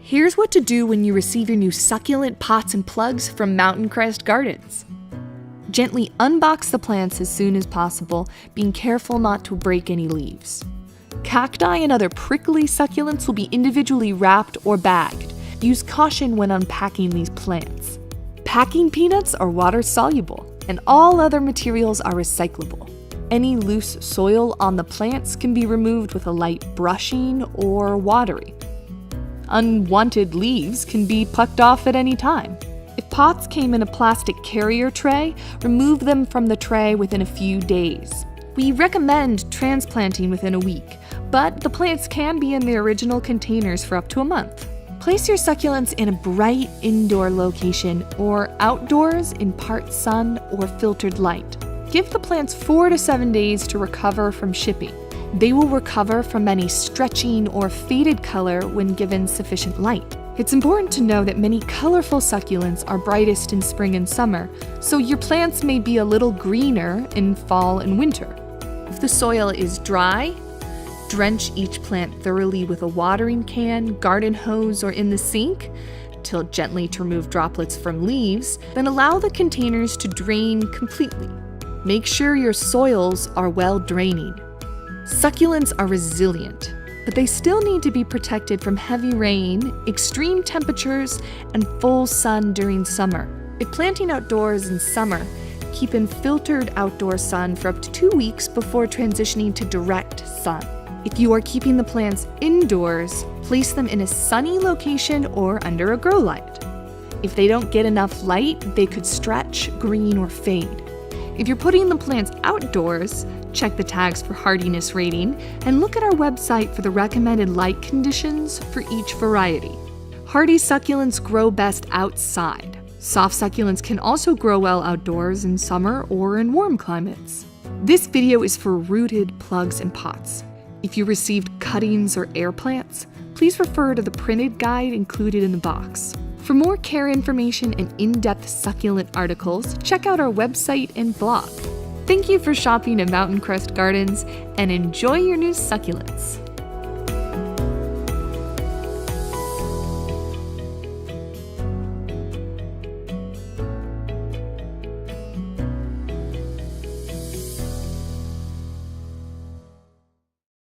Here's what to do when you receive your new succulent pots and plugs from Mountain Crest Gardens. Gently unbox the plants as soon as possible, being careful not to break any leaves. Cacti and other prickly succulents will be individually wrapped or bagged. Use caution when unpacking these plants. Packing peanuts are water-soluble, and all other materials are recyclable. Any loose soil on the plants can be removed with a light brushing or watering. Unwanted leaves can be plucked off at any time. If pots came in a plastic carrier tray, remove them from the tray within a few days. We recommend transplanting within a week, but the plants can be in their original containers for up to a month. Place your succulents in a bright indoor location or outdoors in part sun or filtered light. Give the plants 4 to 7 days to recover from shipping. They will recover from any stretching or faded color when given sufficient light. It's important to know that many colorful succulents are brightest in spring and summer, so your plants may be a little greener in fall and winter. If the soil is dry, drench each plant thoroughly with a watering can, garden hose, or in the sink. Tilt gently to remove droplets from leaves, then allow the containers to drain completely. Make sure your soils are well draining. Succulents are resilient, but they still need to be protected from heavy rain, extreme temperatures, and full sun during summer. If planting outdoors in summer, keep in filtered outdoor sun for up to 2 weeks before transitioning to direct sun. If you are keeping the plants indoors, place them in a sunny location or under a grow light. If they don't get enough light, they could stretch, green, or fade. If you're putting the plants outdoors, check the tags for hardiness rating and look at our website for the recommended light conditions for each variety. Hardy succulents grow best outside. Soft succulents can also grow well outdoors in summer or in warm climates. This video is for rooted plugs and pots. If you received cuttings or air plants, please refer to the printed guide included in the box. For more care information and in-depth succulent articles, check out our website and blog. Thank you for shopping at Mountain Crest Gardens, and enjoy your new succulents.